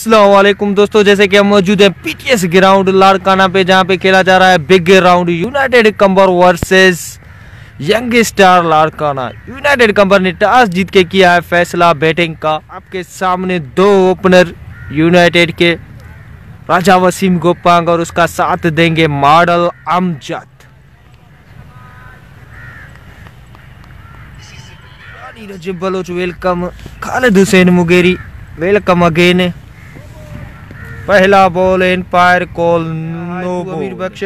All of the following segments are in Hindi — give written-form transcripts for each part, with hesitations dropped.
अस्सलाम वालेकुम दोस्तों, जैसे कि हम मौजूद हैं पीटीएस ग्राउंड लाड़काना पे, जहां पे खेला जा रहा है बिग राउंड यूनाइटेड कंबर versus young star Larkana. United कंबर ने टॉस जीत के किया है फैसला बैटिंग का। आपके सामने दो ओपनर यूनाइटेड के, राजा वसीम गोपांग और उसका साथ देंगे model Amjad. Rajib Baloch welcome, Khalid Hussain Mugheri welcome again. पहला ball umpire call no Amir Bakhsh,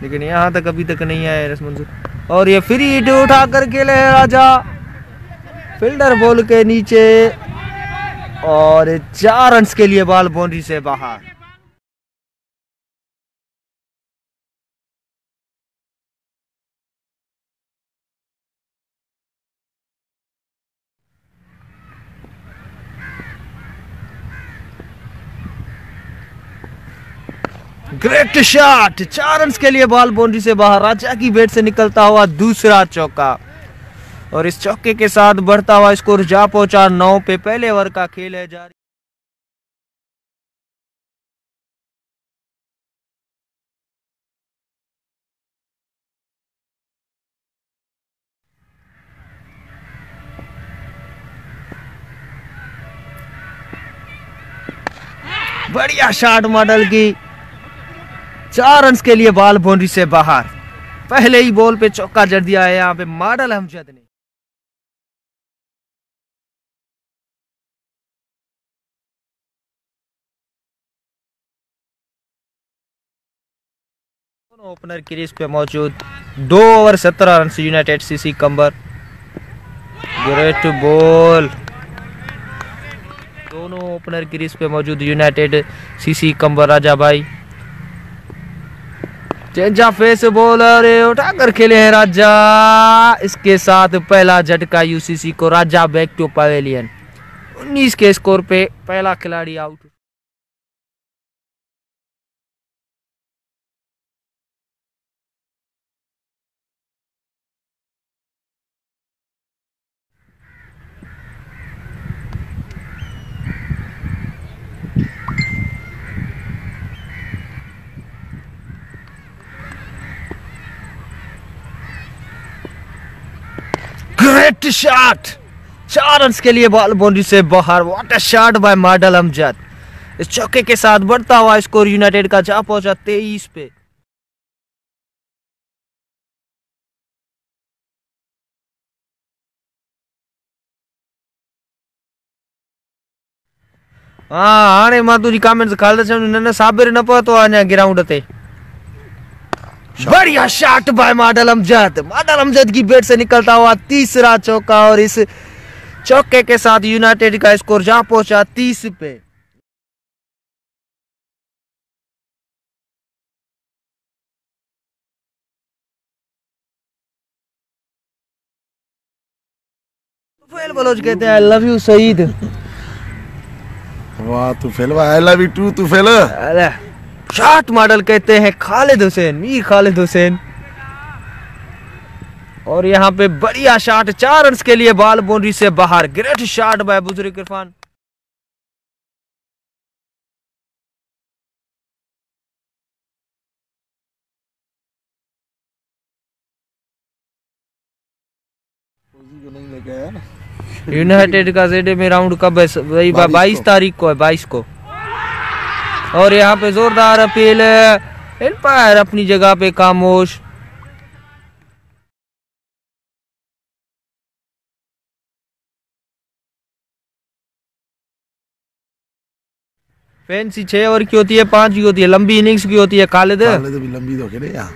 लेकिन यहाँ तक अभी तक नहीं आया रसमंजूर। और ये फ्री हिट उठा कर खेले है राजा, फील्डर बॉल के नीचे और 4 रन के लिए बॉल बाउंड्री से बाहर। ग्रेट शॉट, 4 रन के लिए बॉल बाउंड्री से बाहर। राजा की बैट से निकलता हुआ दूसरा चौका और इस चौके के साथ बढ़ता हुआ स्कोर जा पहुंचा 9 पे। पहले ओवर का खेल है जारी। बढ़िया शॉट मॉडल की, 4 रन के लिए बॉल बाउंड्री से बाहर। पहले ही बॉल पे चौका जड़ दिया है यहाँ पे मॉडल अमजद ने। दोनों ओपनर क्रीज पे मौजूद, 2 ओवर 17 रन से यूनाइटेड सीसी कंबर। ग्रेट बॉल, दोनों ओपनर क्रीज पे मौजूद यूनाइटेड सीसी कंबर राजा भाई। चेंज ऑफ फेस बॉलर उठाकर खेले हैं राजा, इसके साथ पहला झटका यूसीसी को। राजा बैक टू पवेलियन, 19 के स्कोर पे पहला खिलाड़ी आउट। ग्रेट शॉट, 4 रन के लिए बॉल बाउंड्री से बाहर। What a shot bye model Amjad. इस चौके के साथ बढ़ता हुआ स्कोर यूनाइटेड का जा पहुंचा 23 पे। हाँ हाणे मां तुझी कमेंट्स खालिद न साबिर न पहुतो अञा ग्राउंड ते। बढ़िया shot bye model Amjad. Model Amjad की बैट से निकलता हुआ तीसरा चौका और इस चौके के साथ यूनाइटेड का स्कोर जा पहुंचा 30 पे। तुफैल बलोच कहते हैं आई लव यू सईद। वाह Tufail, I love you too Tufail. Shot model कहते हैं खालिद हुसैन, मीर खालिद हुसैन। और यहाँ पे बढ़िया शॉट, 4 रन के लिए बॉल बाउंड्री से बाहर। ग्रेट शॉट बाय बुजुर्ग इरफान। यूनाइटेड का जेडे में राउंड कब है? वही 22 तारीख को है, 22 को। और यहाँ पे जोरदार अपील है, एम्पायर अपनी जगह पे खामोश। फैंसी 6 ओवर की होती है, 5 की होती है, लंबी इनिंग्स की होती है। खालिद भी लंबी तो खेले यार,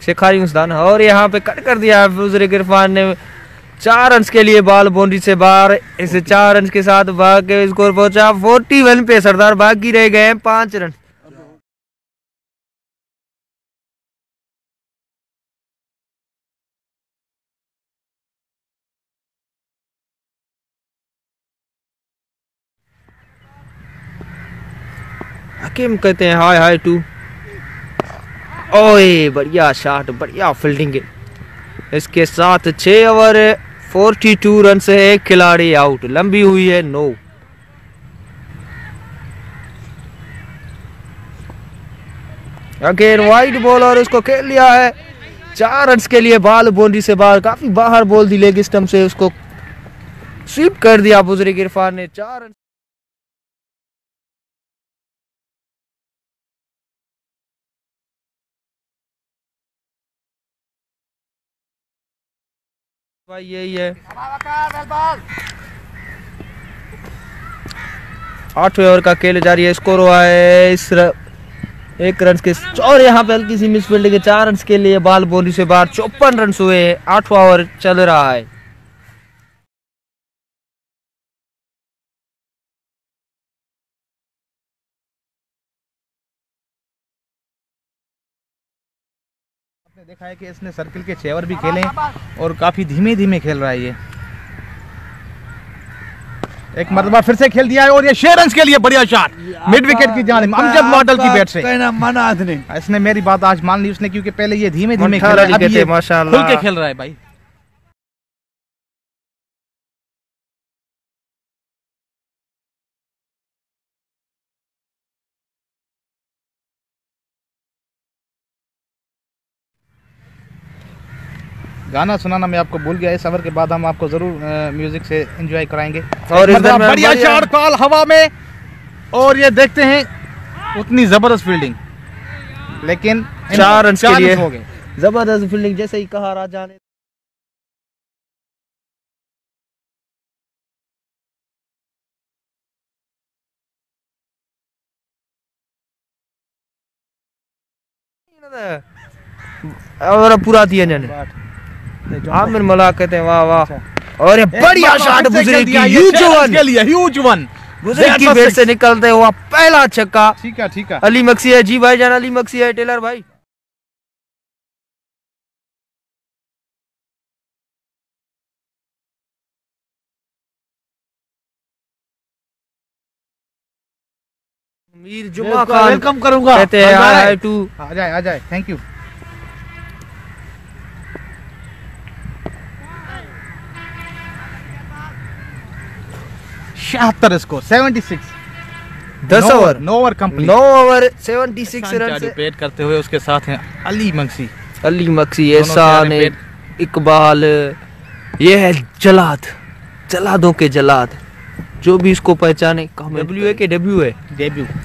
शेखारी उस्तान। और यहाँ पे कट कर दिया बुजुर्ग इरफान ने। 4 रन के लिए बॉल बाउंड्री से बाहर। इसे 4 रन के साथ भाग के स्कोर पहुंचा 41 पे। सरदार बाकी रह गए हैं 5 रन। हकीम कहते हैं हाय हाय टू। ओए बढ़िया शॉट, बढ़िया फील्डिंग। इसके साथ 6 ओवर 42 रन से एक खिलाड़ी आउट, लंबी हुई है 9। अगेन वाइड बॉल और उसको खेल लिया है 4 रन के लिए। बाल बाउंड्री से बाहर, काफी बाहर बॉल दी लेग स्टंप से, उसको स्वीप कर दिया बुजुर्ग इरफान ने। 4 रन। भाई यही है 8वें ओवर का खेल जारी है। स्कोर हुआ है इस 1 रन के, और यहाँ पे हल्की सी मिस फील्डिंग के 4 रन के लिए बाल बाउंड्री से बाहर। 54 रन हुए हैं, 8वां ओवर चल रहा है। आपने देखा है कि इसने सर्किल के 6 ओवर भी खेले और काफी धीमे धीमे खेल रहा है ये। एक मरतबा फिर से खेल दिया है और ये 6 रन के लिए बढ़िया शॉट मिड विकेट की जानिब अमजद मॉडल की बैट से। मना आदमी इसने मेरी बात आज मान ली उसने, क्योंकि पहले ये धीमे धीमे खेल रहा है, अब ये माशाल्लाह खुल के खेल रहा है भाई। गाना सुनाना मैं आपको भूल गया। इस ओवर के बाद हम आपको जरूर म्यूजिक से एंजॉय कराएंगे। और इस दरमियान बढ़िया शॉट कॉल हवा में, और ये देखते हैं उतनी जबरदस्त फील्डिंग, लेकिन 4 रन के लिए हो गए। जबरदस्त फील्डिंग, जैसे ही कहा राजा ने। और पूरा दिया जाने आमिर मुलाकात है। वाह वाह, और ये बढ़िया शॉट बुजुर्ग की, ह्यूज वन बुजुर्ग की बैट से निकलते हुआ पहला छक्का। ठीक है ठीक है। अली मक्सी है जी भाई जान, अली मक्सी है टेलर भाई। मीर जुमा खान वेलकम करूंगा, कहते हैं हाय टू। आ जाए थैंक यू। शहत्तर score 76। 10 over 9 over complete, 9 over 76 run से बैट करते हुए उसके साथ हैं अली मक्सी। अली मक्सी, एहसान, इकबाल, ये है जलाद, जलादों के जलाद, जो भी इसको पहचाने। डब्ल्यू है कि डेब्यू है?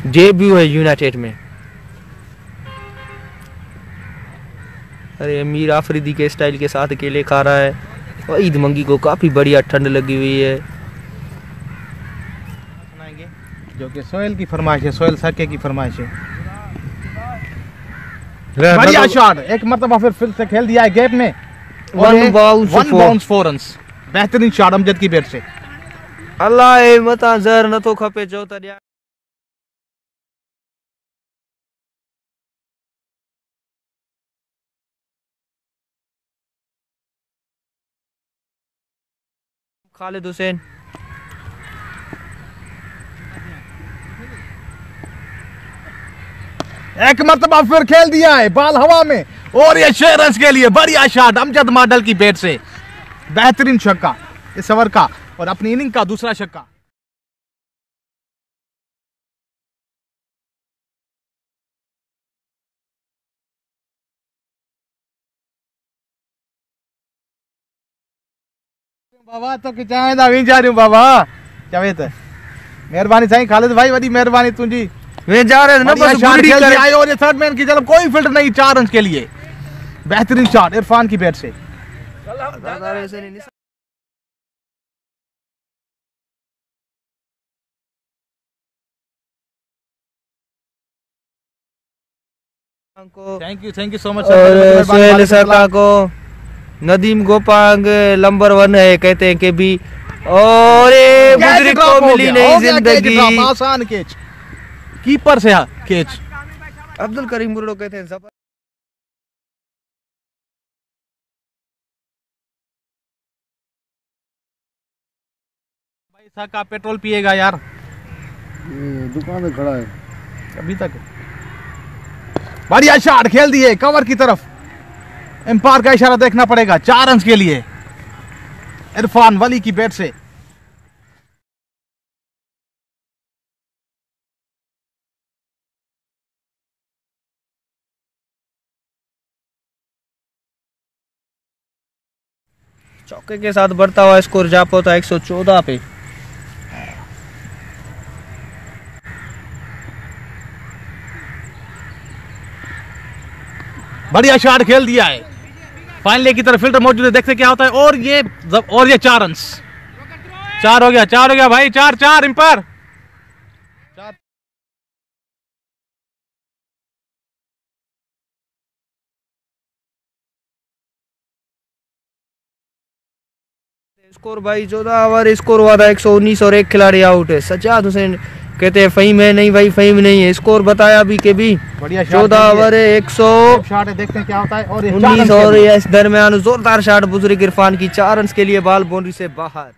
डेब्यू है यूनाइटेड में। अरे अमीर आफरीदी के स्टाइल के साथ अकेले खा रहा है। वहीद मंगी को काफी बढ़िया ठंड लगी हुई है। जो कि सोहेल की फरमाइश है, सोहेल सके की फरमाइश है। बढ़िया शॉट, एक मरतबा फिर से खेल दिया है गैप में। 1 बाउंस 4 रन्स, बेहतरीन शॉट अमजद की बैट से। अल्लाह मता जहर न तो खपे जो तरिया। खालिद हुसैन, एक मरतबा फिर खेल दिया है, बाल हवा में, और ये 6 रन के लिए बढ़िया शॉट अमजद मॉडल की बैट से। बेहतरीन छक्का इस ओवर का और अपनी इनिंग का दूसरा छक्का। बाबा तो चाहे वी जा रही हूँ बाबा, जावेद मेहरबानी साईं, खालिद भाई वही मेहरबानी तुझी। वे जा रहे ना बस बुरी करे आए, और ये थर्ड मैन की तरफ कोई फिल्टर नहीं, 4 रन के लिए बेहतरीन शॉट इरफान की बैट से। Thank you so much. और सोहेल सरका को नदीम गोपांग नंबर 1 है कहते हैं कि भी, और ये बुजुर्ग को मिली नहीं जिंदगी। आसान कैच, कीपर से कैच। अब्दुल करीम बुर्रो कहते हैं जबर। भाई साका पेट्रोल पिएगा यार, दुकान में खड़ा है अभी तक। बढ़िया शॉट खेल दिए कवर की तरफ, एम्पायर का इशारा देखना पड़ेगा। 4 रन के लिए इरफान वली की बैट से। चौके के साथ बढ़ता हुआ स्कोर जा पहुंचा 114 पे। बढ़िया शॉट खेल दिया है, फाइनल की तरफ फील्डर मौजूद है, देखते क्या होता है। और ये 4 रन, 4 हो गया भाई, 4 एम्पायर। स्कोर भाई 14 ओवर स्कोर हुआ था 119 और एक खिलाड़ी आउट है। सज्जाद हुसैन कहते हैं फहीम है, नहीं भाई फहीम नहीं है, स्कोर बताया अभी के भी। बढ़िया 14 ओवर है 119 है, देखते हैं क्या होता है। और और इस दरमियान जोरदार शॉट बुजुर्ग इरफान की, 4 रन के लिए बॉल बाउंड्री से बाहर।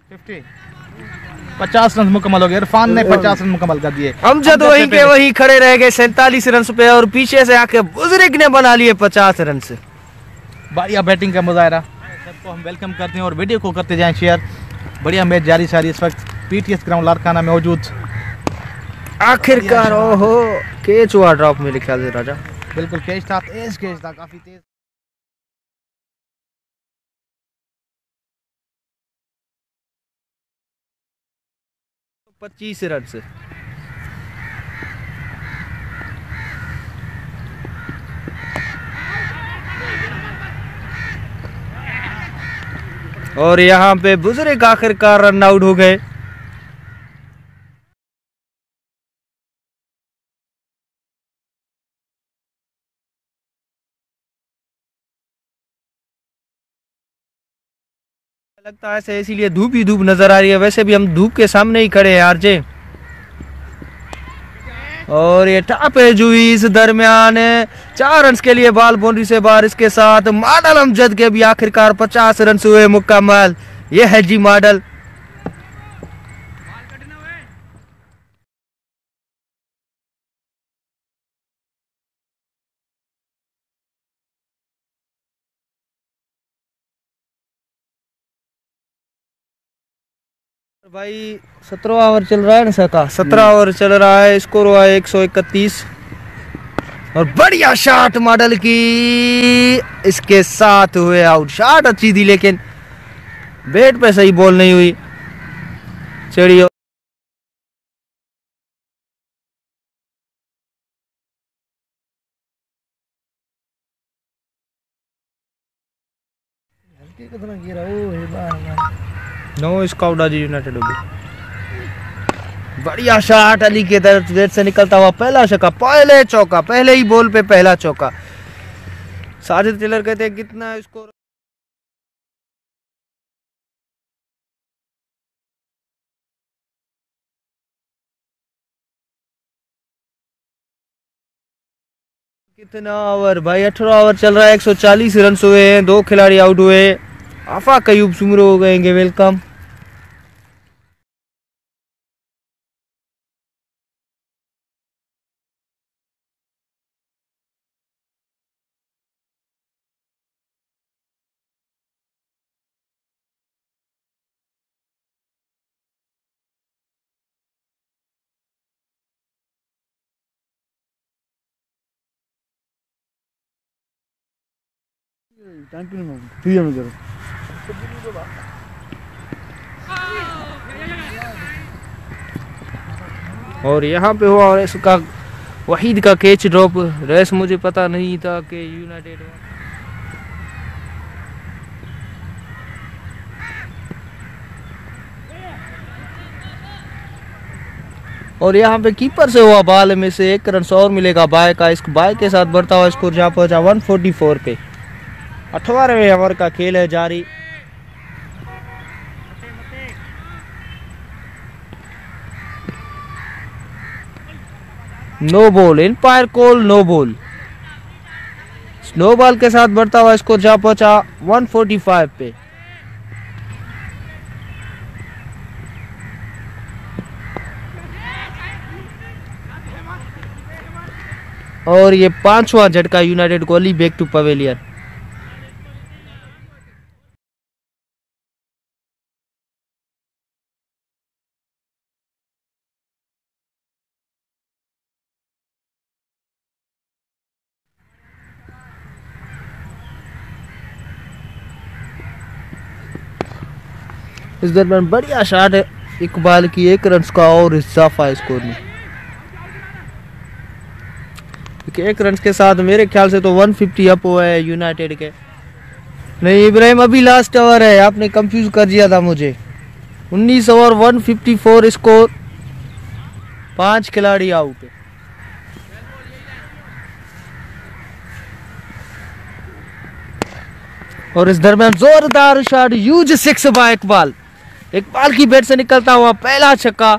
फिफ्टी 50 रन मुकम्मल हो गए। इरफान ने 50 रन मुकम्मल कर दिए। अमजद वहीं के वहीं खड़े रह गए 47 रन पे, और पीछे से आके बुजुर्ग ने बना लिए 50 रन से। बढ़िया बैटिंग का मुजाहरा, सबको हम वेलकम करते हैं और वीडियो को करते जाएं शेयर। बढ़िया मैच जारी सारी इस वक्त पीटीएस ग्राउंड लाड़काना में मौजूद। आखिरकार ओहो कैच हुआ ड्रॉप मेरे ख्याल से राजा, बिल्कुल कैच था, तेज कैच था, काफी तेज। तो 25 रन से। और यहाँ पे बुजुर्ग आखिरकार रन आउट हो गए। लगता है ऐसे इसीलिए धूप ही धूप नजर आ रही है, वैसे भी हम धूप के सामने ही खड़े हैं आरजे। और ये टॉप एज हुई इस दरमियान 4 रन के लिए बॉल बाउंड्री से बाहर। इसके साथ मॉडल अमजद के भी आखिरकार 50 रन हुए मुकम्मल। ये है जी मॉडल। भाई 17 ओवर चल रहा है ना सका, 17 ओवर चल रहा है, स्कोर हुआ है 131। और बढ़िया शॉट मॉडल की, इसके साथ हुए आउट। शॉट अच्छी थी लेकिन बैट पे सही बॉल नहीं हुई। चढ़िए नो स्काउट आज यूनाइटेड होगी। बढ़िया शॉट अली के तरफ गेट से निकलता हुआ पहला छक्का, पहले चौका, पहले ही बॉल पे पहला चौका। साजिद टेलर कहते हैं कितना स्कोर। कितना ओवर भाई, 18 ओवर चल रहा है, 140 रन हुए हैं, 2 खिलाड़ी आउट हुए। आफा कयूब सुमरो हो गएंगे, वेलकम। और यहाँ पे हुआ और इसका वहीद का कैच ड्रॉप। रेस मुझे पता नहीं था कि यूनाइटेड। और यहाँ पे कीपर से हुआ बॉल में से 1 रन और मिलेगा बाय का। इस बाय के साथ बढ़ता हुआ स्कोर जहाँ पहुंचा 144 पे। 18वें ओवर का खेल है जारी। No ball, umpire call no ball. Snow ball के साथ बढ़ता हुआ स्कोर जहाँ पहुंचा 145 पे। और ये 5वां झटका united Kohli back to pavilion. इस दरमियान बढ़िया शॉट है इकबाल की, 1 रन का और इजाफा स्कोर में। 1 रन के साथ मेरे ख्याल से तो 150 अप हुआ है यूनाइटेड के। नहीं इब्राहिम, अभी लास्ट ओवर है, आपने कंफ्यूज कर दिया था मुझे। 19 ओवर 154 स्कोर, 5 खिलाड़ी आउट है। और इस दरमियान जोरदार shot, huge 6 by Iqbal. Iqbal की बैट से निकलता हुआ पहला छक्का।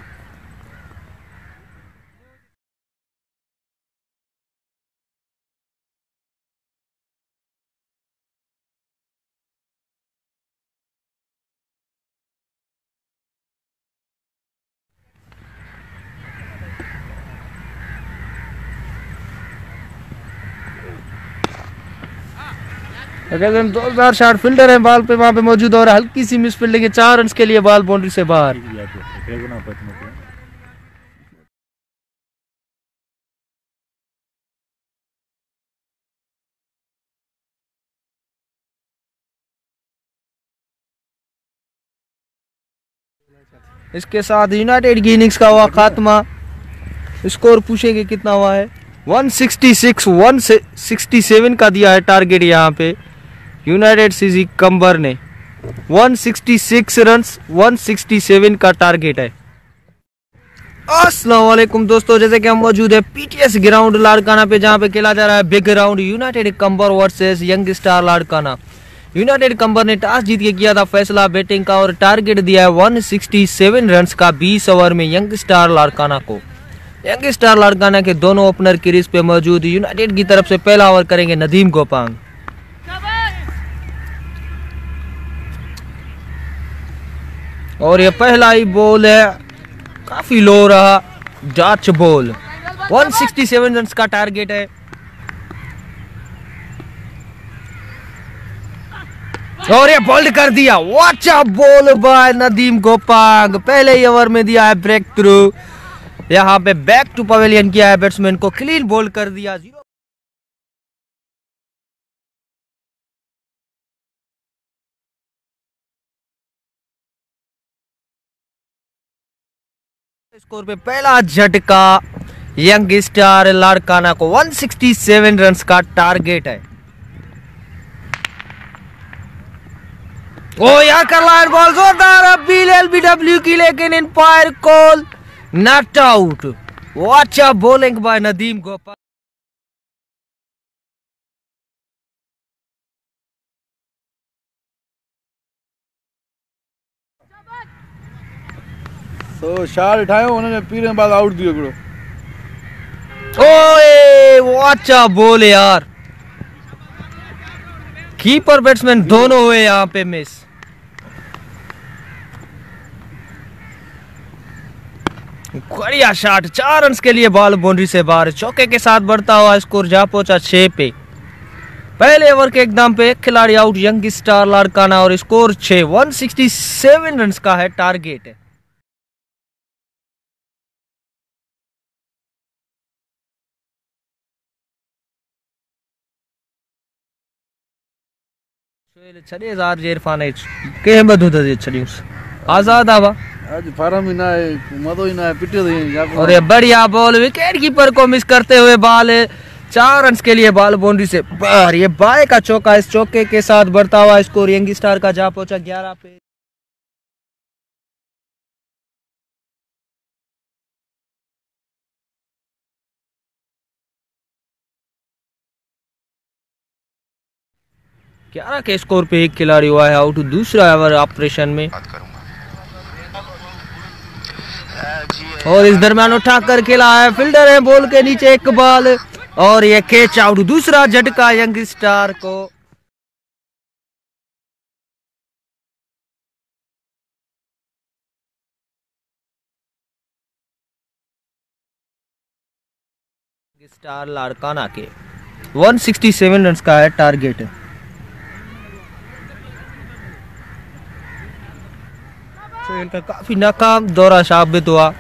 जोरदार शॉट, फील्डर है बॉल पे वहां पे मौजूद और हल्की सी मिस फील्डिंग है। 4 रन के लिए बॉल बाउंड्री से बाहर। इसके साथ यूनाइटेड की इनिंग्स का हुआ खात्मा। स्कोर पूछेंगे कितना हुआ है। 166 167 का दिया है टारगेट यहाँ पे यूनाइटेड सीजी कंबर ने। 166 रन्स 167 का टारगेट है। अस्सलाम वालेकुम दोस्तों, जैसे कि हम मौजूद है पीटीएस ग्राउंड लाड़काना पे, जहाँ पे खेला जा रहा है बिग राउंड यूनाइटेड कंबर versus young star Larkana. United कंबर ने टॉस जीत के किया था फैसला बैटिंग का और टारगेट दिया है 167 रन्स का 20 ओवर में यंग स्टार लाड़काना को। यंग स्टार लाड़काना के दोनों ओपनर क्रीज पे मौजूद। यूनाइटेड की तरफ से पहला ओवर करेंगे नदीम गोपांग। और ये पहला ही बॉल है, काफी लो रहा, डच बॉल। 167 रन्स का टारगेट है। और ये बोल्ड कर दिया, what a ball by Nadeem Gopang. पहले ही ओवर में दिया है ब्रेक थ्रू। यहाँ पे बैक टू पवेलियन किया है बैट्समैन को, क्लीन बोल्ड कर दिया। 0 स्कोर पे पहला झटका यंग स्टार लाड़काना को। 167 रन्स का टारगेट है। ओ यहाँ का लाइन बॉल जोरदार BLBW की, लेकिन empire call not out. What a bowling bye Nadeem Gopal. तो शॉट उठायो उन्होंने, पीरे बाद आउट दियो करो। ओए व्हाट अ बॉल यार, कीपर बैट्समैन दोनों हुए यहाँ पे मिस। बढ़िया शॉट, 4 रन के लिए बॉल बाउंड्री से बाहर। चौके के साथ बढ़ता हुआ स्कोर जा पहुंचा 6 पे। पहले ओवर के एकदम पे एक खिलाड़ी आउट यंग स्टार लाड़काना और स्कोर 6। 167 रन का है टारगेट है। इरफान के बदू आजाद आवा आज फार्म ही ना है, मदो ही ना है, पिटे तो और ये बढ़िया बॉल, विकेट कीपर को मिस करते हुए बॉल। 4 रन के लिए बॉल बाउंड्री से बाहर। ये बाय का चौका, इस चौके के साथ बढ़ता हुआ स्कोर यंग स्टार का जा पहुंचा 11 पे। ग्यारह के स्कोर पे एक खिलाड़ी हुआ है आउट दूसरा ओवर ऑपरेशन में। और इस दरमियान उठाकर खेला है, फील्डर है बॉल के नीचे, एक बॉल और ये कैच आउट। दूसरा झटका यंग स्टार को। स्टार लाड़काना के 167 रन का है टारगेट। सोहेल का काफी नाकाम दौरा साबित हुआ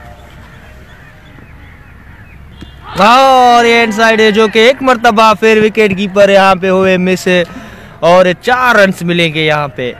और ये इनसाइड है जो कि एक मर्तबा फिर विकेट कीपर यहाँ पे हुए मिस और 4 रन मिलेंगे यहाँ पे।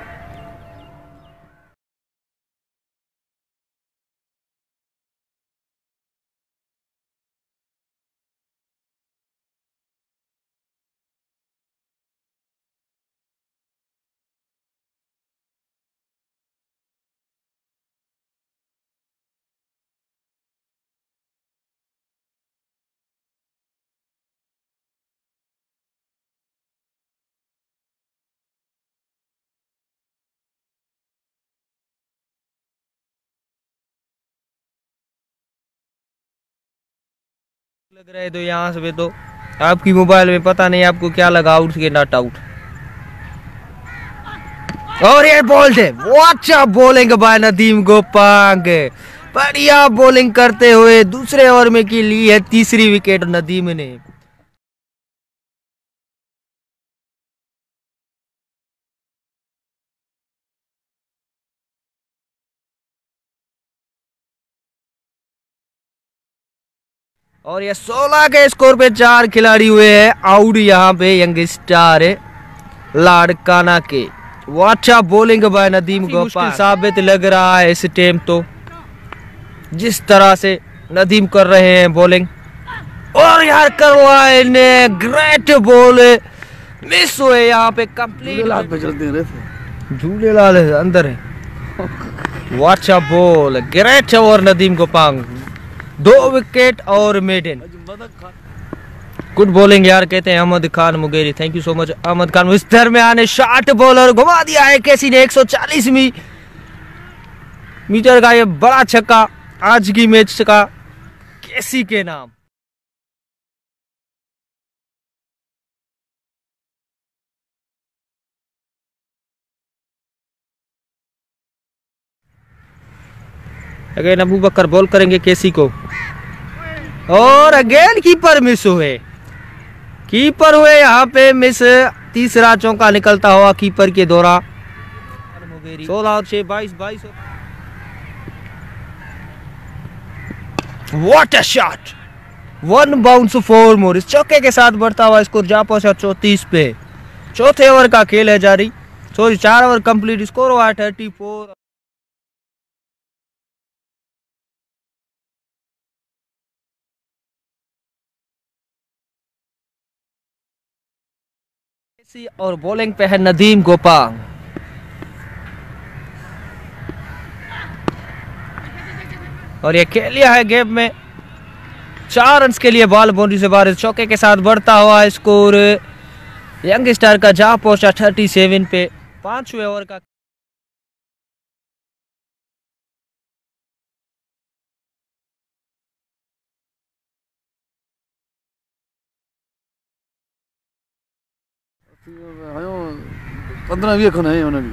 लग रहे तो यहाँ से तो आपकी मोबाइल में पता नहीं आपको क्या लगा, आउट के नॉट आउट। और ये बॉल थे, अच्छा बॉलिंग बाय नदीम गोपांग, बढ़िया बॉलिंग करते हुए दूसरे ओवर में की ली है तीसरी विकेट नदीम ने। और ये 16 के स्कोर पे 4 खिलाड़ी हुए हैं आउट यहाँ पे यंग स्टार लाड़काना के। वो अच्छा बॉलिंग बाय नदीम गोपाल साबित लग रहा है इस टाइम तो, जिस तरह से नदीम कर रहे हैं बॉलिंग। और यार करवाए ने ग्रेट बॉल मिस हुए यहाँ पे कंप्लीट। झूलेलाल अंदर है, वो अच्छा बॉल ग्रेट और नदीम गोपांग 2 विकेट और मेडन। गुड बॉलिंग यार कहते हैं Ahmed Khan Mugheri. Thank you so much Ahmed Khan. इस दरमियान शॉर्ट बॉलर घुमा दिया है केसी ने 140 मीटर का ये बड़ा छक्का आज की मैच का केसी के नाम। अगेन अबू बकर बॉल करेंगे केसी को और अगेन कीपर मिस हुए, कीपर हुए यहाँ पे मिस। तीसरा चौका निकलता हुआ कीपर के दौरा। 16 और 6 22। व्हाट अ शॉट, 1 बाउंस 4 मोर। इस चौके के साथ बढ़ता हुआ स्कोर जा पहुंचा 34 पे। चौथे ओवर का खेल है जारी, 4 ओवर कंप्लीट, स्कोर हुआ 34। और बॉलिंग पे है नदीम गोपांग। और ये खेल लिया है गेम में 4 रन के लिए बॉल बाउंड्री से बाहर। चौके के साथ बढ़ता हुआ स्कोर यंग स्टार का जा पहुंचा 37 पे। 5वें ओवर का 15-20 खन है उन्हें भी।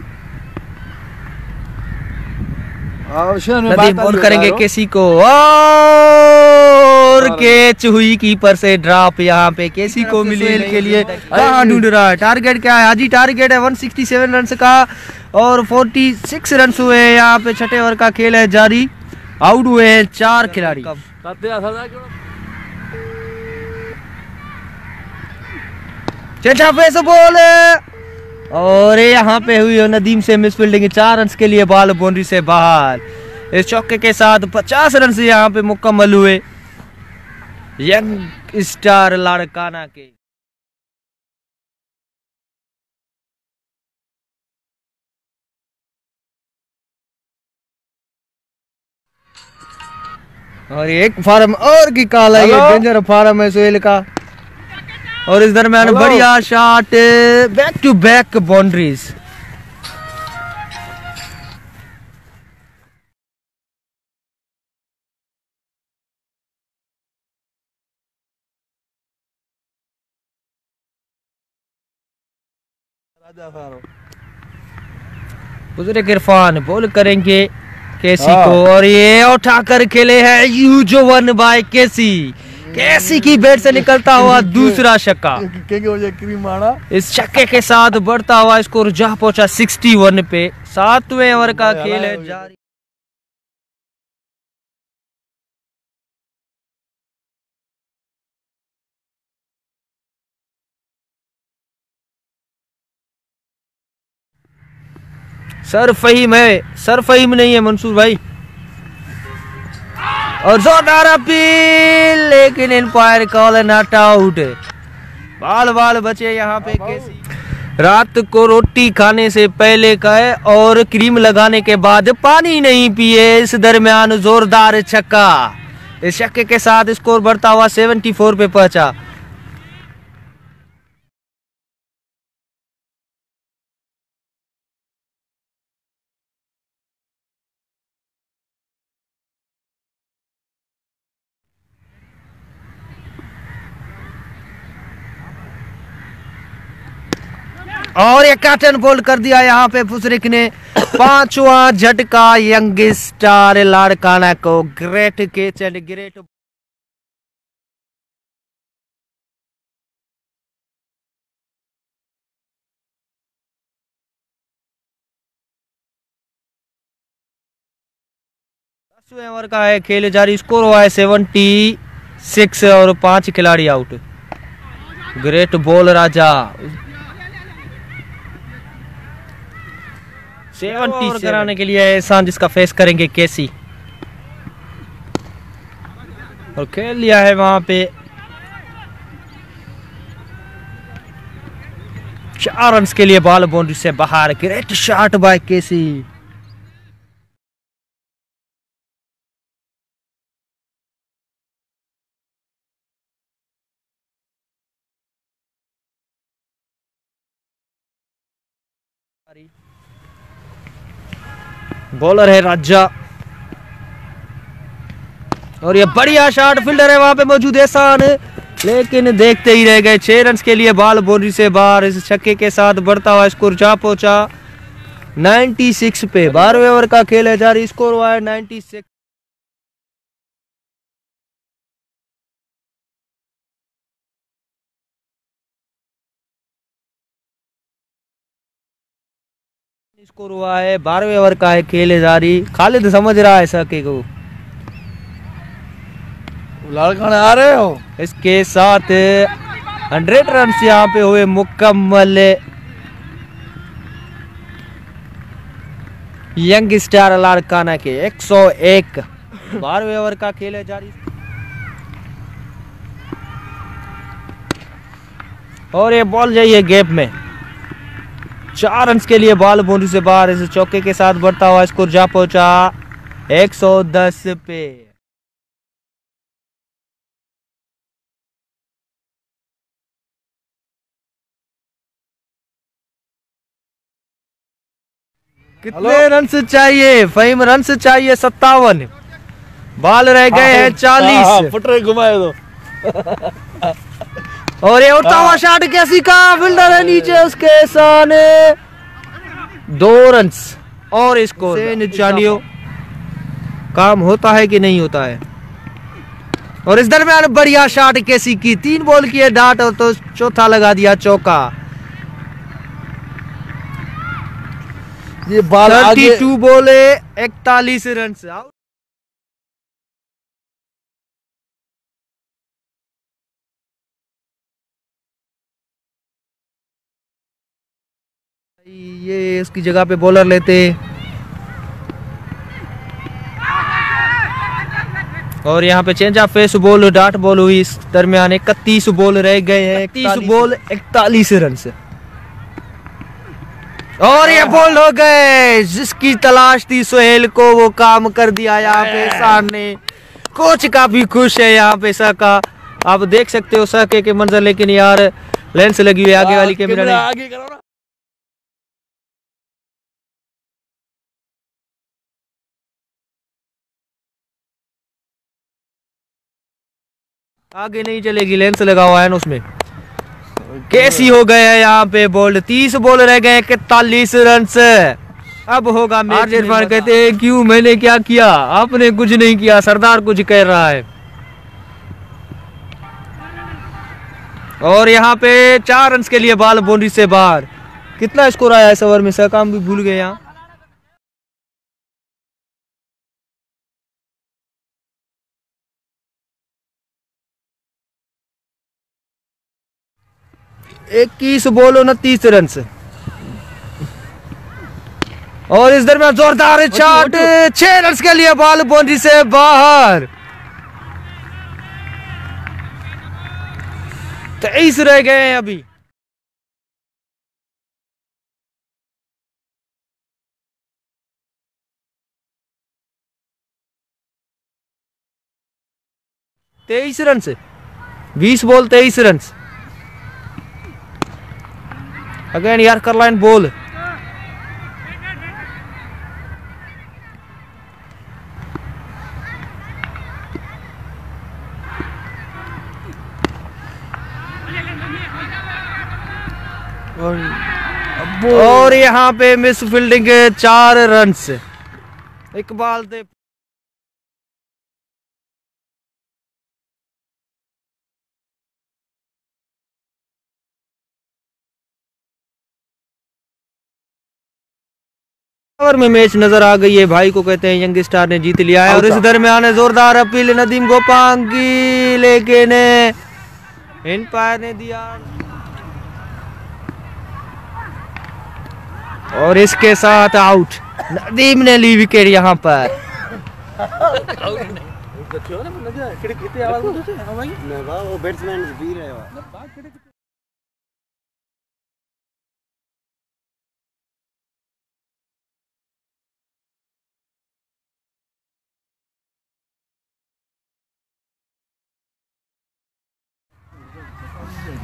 नदीम बॉल करेंगे केसी को और कैच हुई कीपर से ड्रॉप। यहाँ पे केसी को मिली के लिए कहाँ ढूंढ रहा है। टारगेट क्या है हाजी? टारगेट है 167 रन का और 46 रन हुए हैं यहाँ पे। छठे ओवर का खेल है जारी, आउट हुए हैं 4 खिलाड़ी। पे से बॉल और यहाँ पे हुई नदीम से मिस फील्डिंग। 4 रन के लिए बॉल बाउंड्री से बाहर। इस चौके के साथ 50 रन से यहाँ पे मुकम्मल हुए यंग स्टार लाड़काना के। और एक फार्म और की काल है, ये डेंजर फार्म है सोहेल का। और इस दरमियान बढ़िया shot, back to back boundaries. बुजुर्ग इरफान बॉल करेंगे केसी को और ये उठाकर खेले हैं यूज 1 बाय केसी। कैसी की बैट से निकलता हुआ दूसरा छक्का। मुझे क्रीम मारा। इस छक्के के साथ बढ़ता हुआ स्कोर जा पहुंचा 61 पे। 7वें ओवर का खेल है जारी। सर फहीम नहीं है मंसूर भाई। और जोरदार अपील, लेकिन एम्पायर कॉल नॉट आउट। बाल बचे यहाँ पे। कैसी रात को रोटी खाने से पहले का है और क्रीम लगाने के बाद पानी नहीं पिए। इस दरमियान जोरदार छक्का। इस छक्के के साथ स्कोर बढ़ता हुआ 74 पे पहुंचा। और ये कैटन बोल्ड कर दिया यहाँ पे फुसरिक ने। 5वां झटका यंग स्टार लाड़काना को। Great catch and great. Over का है खेल जारी। स्कोर हुआ है 76 और 5 खिलाड़ी आउट। ग्रेट बॉल राजा। 70 कराने के लिए एहसान, जिसका फेस करेंगे केसी। और खेल लिया है वहां पे 4 रन के लिए। बॉल बाउंड्री से बाहर। Great shot by KC. Bowler है राजा। और ये बढ़िया शॉट। फील्डर है वहां पे मौजूद एहसान, लेकिन देखते ही रह गए। 6 रन के लिए बॉल बाउंड्री से बाहर। इस छक्के के साथ बढ़ता हुआ स्कोर जा पहुंचा 96 पे। 12वें ओवर का खेल है जारी। स्कोर हुआ है 96। स्कोर हुआ है 12वें ओवर का है खेल जारी। खालिद समझ रहा है छक्के को। लाड़काना आ रहे हो। इसके साथ 100 रन यहाँ पे हुए मुकम्मल। यंग स्टार लाड़काना के 101। 12वें ओवर का खेल है जारी। और ये बॉल जाइए गैप में। 4 रन के लिए बॉल बाउंड्री से बाहर। इस चौके के साथ बढ़ता हुआ स्कोर जा पहुंचा 110 पे। कितने रन चाहिए फहीम? रन चाहिए 57। बॉल रह गए हैं 40। फुटरे घुमाए दो। और ये उठता हुआ शॉट कैसी का। फील्डर है नीचे, उसके सामने 2 रन और स्कोर। जानियो काम होता है कि नहीं होता है। और इस दरमियान बढ़िया शॉट कैसी की। 3 बॉल किए डाट और तो चौथा लगा दिया चौका। ये बॉल 32 बॉले 41 रन आउट। ये उसकी जगह पे बॉलर लेते। और यहाँ पे change of face ball dot ball हुई। इस दरमियान 31 बॉल रह गए हैं। 31 बॉल 41 रन से। और ये बॉल हो गए। जिसकी तलाश थी सोहेल को, वो काम कर दिया यहाँ पे सामने। कोच काफी खुश है यहाँ पे सका। आप देख सकते हो सके के मंजर, लेकिन यार लेंस लगी हुई आगे वाली कैमरा ने। आगे करो ना। आगे नहीं चलेगी, लेंस लगा हुआ है ना उसमें। कैसी हो गए है यहाँ पे बोल्ड। 30 बॉल रह गए 41 रन से। अब होगा मैच। इरफान कहते हैं क्यों, मैंने क्या किया? आपने कुछ नहीं किया, सरदार कुछ कह रहा है। और यहाँ पे 4 रन के लिए बॉल बाउंड्री से बाहर। कितना स्कोर आया इस ओवर में, सहकाम भी भूल गए यहाँ। इक्कीस बॉल 29 रन। और इस दरमियान जोरदार शॉट, 6 रन के लिए बॉल बाउंड्री से बाहर। 23 रह गए हैं अभी। तेईस रन से 20 ball 23 run. Again yorker line ball. और यहाँ पे मिस फील्डिंग 4 रन से। इकबाल दे ओवर में मैच नजर आ गई है। भाई को कहते हैं यंग स्टार ने जीत लिया है। और इस दरमियान जोरदार अपील नदीम गोपांगी, लेकिन एम्पायर ने दिया। और इसके साथ आउट। नदीम ने ली विकेट यहाँ पर।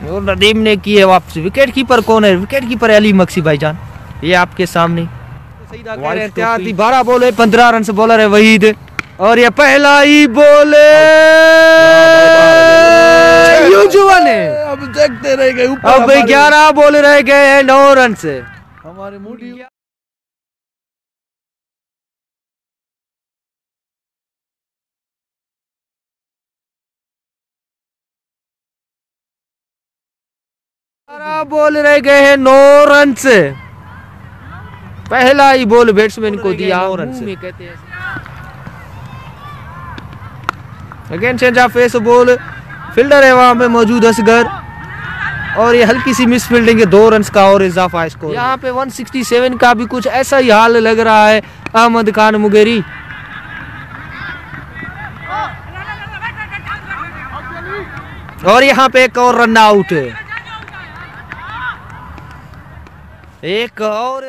और नदीम ने की है वापसी। विकेट कीपर कौन है? विकेट कीपर अली मक्सी भाईजान, ये आपके सामने। एहतियाती 12 बॉल है, 15 रन से बॉलर है वहीद। और ये पहला ही बॉल यूजुअल है। अब देखते रह गए। अब 11 बॉल रह गए हैं 9 रन से। हमारे मूडी बॉल रह गए हैं 9 रन से। पहला ही बॉल बैट्समैन को दिया 9 रन से। Again change of face ball. Fielder है वहां पे मौजूद असगर। और ये हल्की सी मिस फील्डिंग है। 2 रन का और इजाफा स्कोर। यहाँ पे 167 का भी कुछ ऐसा ही हाल लग रहा है। अहमद खान मुगेरी। और यहाँ पे एक और रन आउट। एक और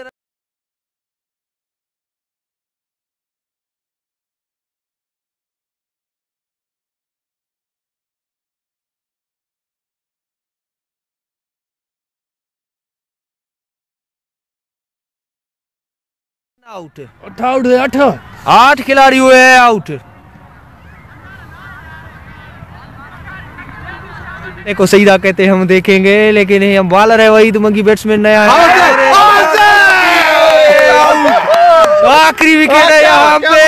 आउट। 8 खिलाड़ी हुए हैं आउट। देखो सईदा कहते हैं हम देखेंगे, लेकिन हम बॉलर है वही तो मंगी बैट्समैन नया है। आखिरी विकेट है यहाँ पे।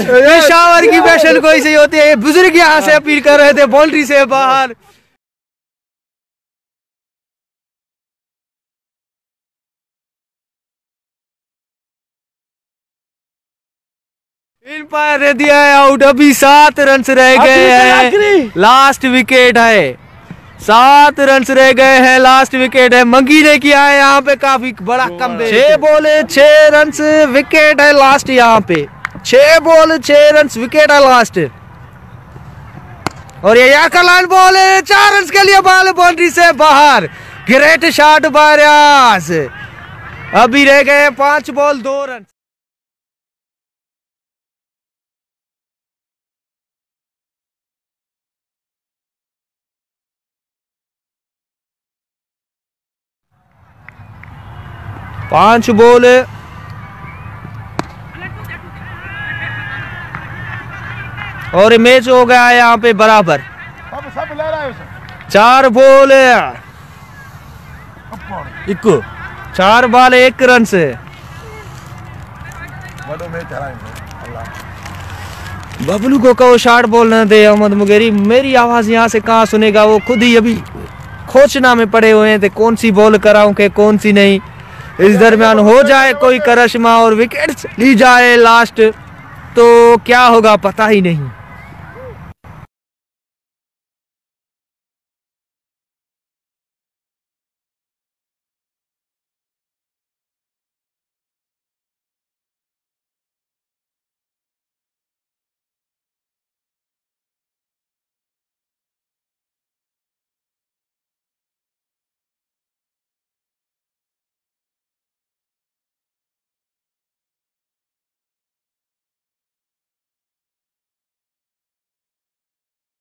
पेशावर की बैशन कोई सही होती है। बुजुर्ग यहाँ से अपील कर रहे थे बाउंड्री से बाहर। एम्पायर ने दिया है आउट। अभी 7 रन रह गए हैं। लास्ट विकेट है। 7 रन रह गए हैं। लास्ट विकेट है। मंगी ने किया है यहाँ पे काफी बड़ा कम। 6 बॉल 6 रन विकेट है लास्ट। यहाँ पे 6 बॉल 6 रन विकेट है लास्ट। और ये याकलान बॉल 4 रन के लिए बॉल बाउंड्री से बाहर। ग्रेट शॉट बाय रियाज। अभी रह गए 5 बॉल 2 रन। पांच बॉल और मैच हो गया है यहाँ पे बराबर। 4 बॉल 4 बॉल 1 रन से। बबलू को कहो शॉर्ट बॉल न दे अहमद मुगेरी। मेरी आवाज यहाँ से कहाँ सुनेगा, वो खुद ही अभी खोचना में पड़े हुए हैं थे कौन सी बॉल कराऊं के कौन सी नहीं। इस दरमियान हो जाए कोई करिश्मा और विकेट ली जाए लास्ट तो क्या होगा पता ही नहीं।